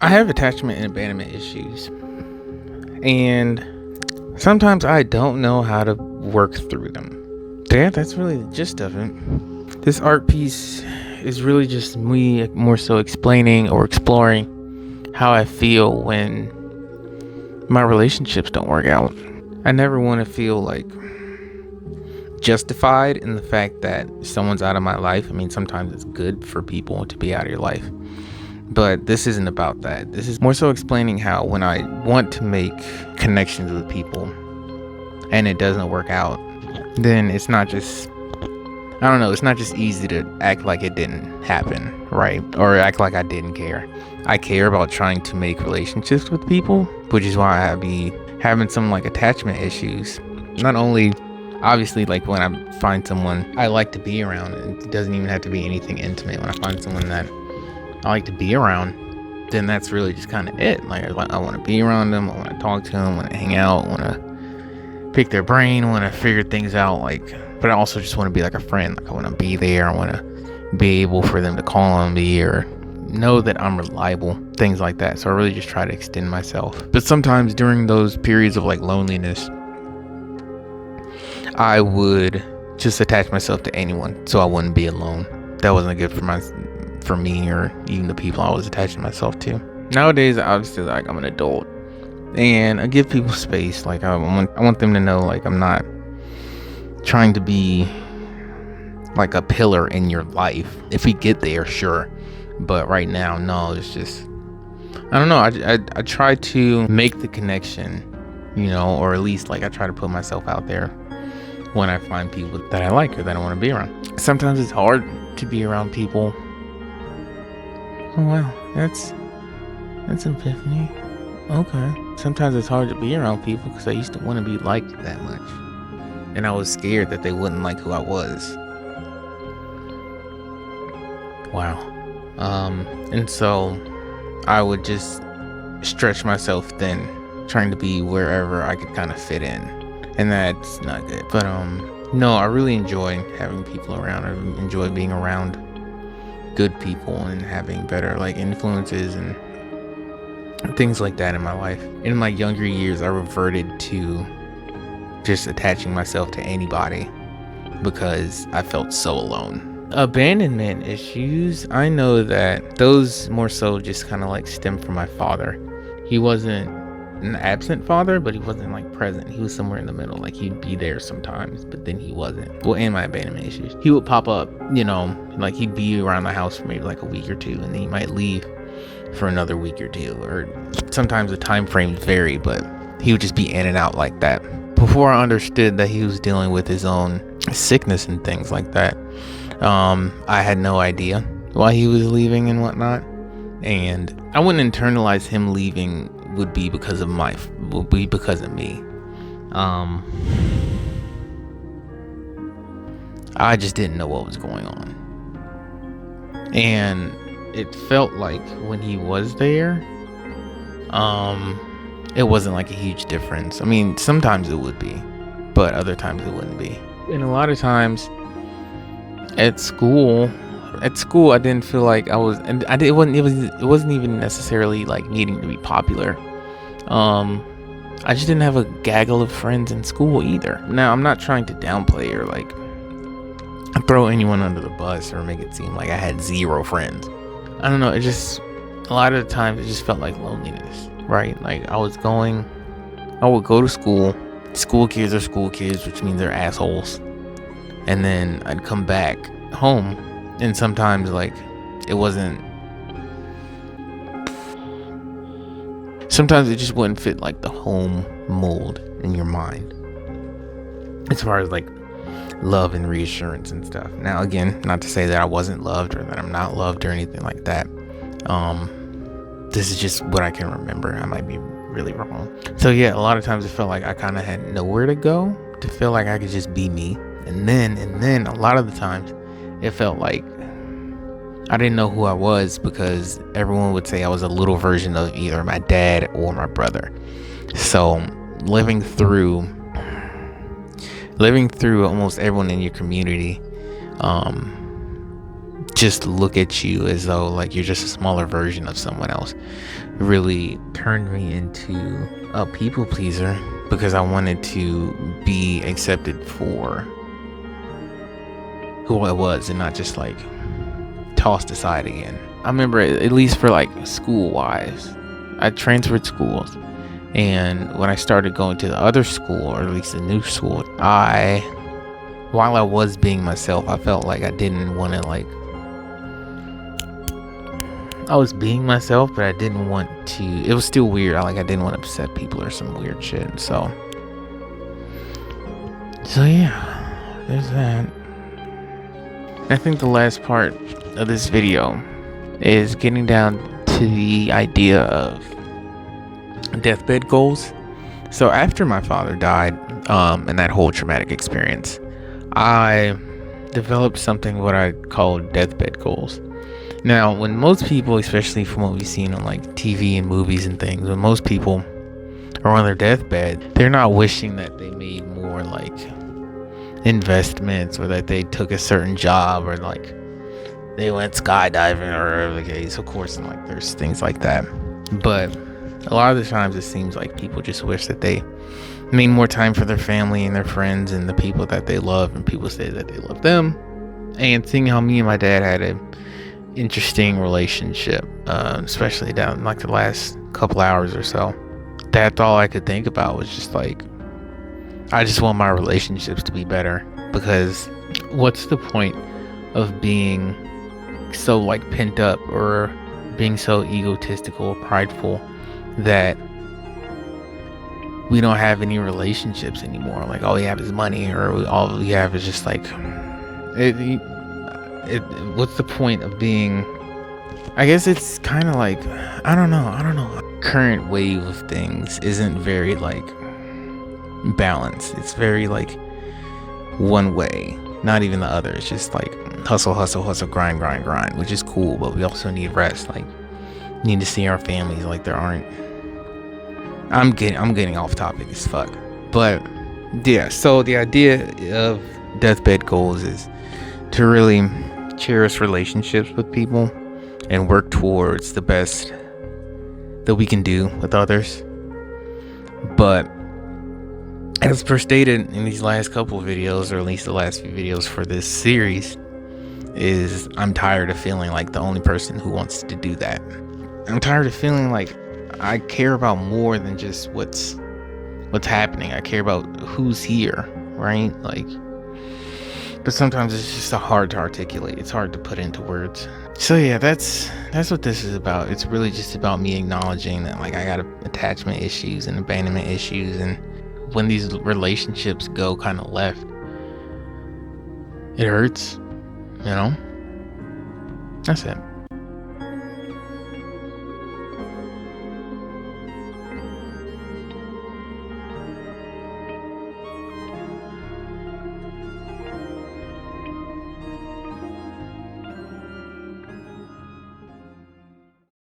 I have attachment and abandonment issues, and sometimes I don't know how to work through them. Yeah, that's really the gist of it. This art piece is really just me more so explaining or exploring how I feel when my relationships don't work out. I never want to feel like justified in the fact that someone's out of my life. I mean, sometimes it's good for people to be out of your life, but this isn't about that. This is more so explaining how when I want to make connections with people and it doesn't work out, then it's not just, I don't know, it's not just easy to act like it didn't happen, right? Or act like I didn't care. I care about trying to make relationships with people, which is why I be having some like attachment issues. Not only, obviously, like when I find someone I like to be around, it doesn't even have to be anything intimate. When I find someone that I like to be around, then that's really just kind of it. Like I want to be around them, I want to talk to them, I want to hang out, I want to pick their brain, I want to figure things out, but I also just want to be like a friend. Like I want to be there, I want to be able for them to call on me or know that I'm reliable, things like that. So I really just try to extend myself. But sometimes during those periods of like loneliness, I would just attach myself to anyone so I wouldn't be alone. That wasn't good for me or even the people I was attaching myself to. Nowadays, obviously, like I'm an adult and I give people space. Like I want them to know like I'm not trying to be like a pillar in your life. If we get there, sure, but right now, no. It's just, I don't know. I try to make the connection, or at least like I try to put myself out there when I find people that I like or that I want to be around. Sometimes it's hard to be around people. Oh wow, that's epiphany. Okay. Sometimes it's hard to be around people because I used to want to be liked that much, and I was scared that they wouldn't like who I was. Wow. And so I would just stretch myself thin, trying to be wherever I could kind of fit in, and that's not good. But no, I really enjoy having people around. I enjoy being around good people and having better like influences and things like that in my life. In my younger years, I reverted to just attaching myself to anybody because I felt so alone. Abandonment issues, I know that those more so just kind of like stem from my father. He wasn't an absent father, but he wasn't like present. He was somewhere in the middle. Like he'd be there sometimes, but then he wasn't. Well, and my abandonment issues, he would pop up, like he'd be around the house for maybe like a week or two, and then he might leave for another week or two, or sometimes the time frames vary, but he would just be in and out like that. Before I understood that he was dealing with his own sickness and things like that, I had no idea why he was leaving and whatnot, and I wouldn't internalize him leaving would be because of me. I just didn't know what was going on, and it felt like when he was there, it wasn't like a huge difference. I mean, sometimes it would be, but other times it wouldn't be. And a lot of times at school, I didn't feel like I was, and it wasn't even necessarily like needing to be popular. I just didn't have a gaggle of friends in school either. Now, I'm not trying to downplay or like throw anyone under the bus or make it seem like I had zero friends. I don't know. It just, a lot of the times it just felt like loneliness, right? Like I would go to school. School kids are school kids, which means they're assholes. And then I'd come back home, and sometimes like sometimes it just wouldn't fit like the home mold in your mind as far as like love and reassurance and stuff. Now again, not to say that I wasn't loved or that I'm not loved or anything like that. This is just what I can remember. I might be really wrong. So yeah, a lot of times it felt like I kind of had nowhere to go to feel like I could just be me. And then a lot of the times it felt like I didn't know who I was because everyone would say I was a little version of either my dad or my brother. So living through almost everyone in your community, just look at you as though like you're just a smaller version of someone else. It really turned me into a people pleaser because I wanted to be accepted for who I was and not just like tossed aside again. I remember, at least for like school wise, I transferred schools, and when I started going to the other school, or at least the new school, while I was being myself, I felt like I didn't want to like, I was being myself, but I didn't want to, it was still weird. I didn't want to upset people or some weird shit. So yeah, there's that. I think the last part of this video is getting down to the idea of deathbed goals. So after my father died, and that whole traumatic experience, I developed something what I call deathbed goals. Now, when most people, especially from what we've seen on like TV and movies and things, when most people are on their deathbed, they're not wishing that they made more like investments, or that they took a certain job, or like they went skydiving, or whatever the case. Of course, and like there's things like that, but a lot of the times it seems like people just wish that they made more time for their family and their friends and the people that they love, and people say that they love them. And seeing how me and my dad had a interesting relationship, especially down like the last couple hours or so, that's all I could think about was just like, I just want my relationships to be better, because what's the point of being so like pent up, or being so egotistical or prideful that we don't have any relationships anymore? Like all we have is money, or all we have is just like what's the point of being? I guess it's kind of like, I don't know. Current wave of things isn't very like balanced. It's very like one way, not even the other. It's just like hustle, grind, which is cool, but we also need rest. Like, need to see our families. Like, there aren't, I'm getting off topic as fuck, but yeah. So the idea of deathbed goals is to really cherish relationships with people and work towards the best that we can do with others. But as per stated in these last couple of videos, or at least the last few videos for this series, is I'm tired of feeling like the only person who wants to do that. I'm tired of feeling like I care about more than just what's happening. I care about who's here, right? Like, but sometimes it's just hard to articulate. It's hard to put into words. So yeah, that's what this is about. It's really just about me acknowledging that like I got attachment issues and abandonment issues, and when these relationships go kind of left, it hurts, you know? That's it.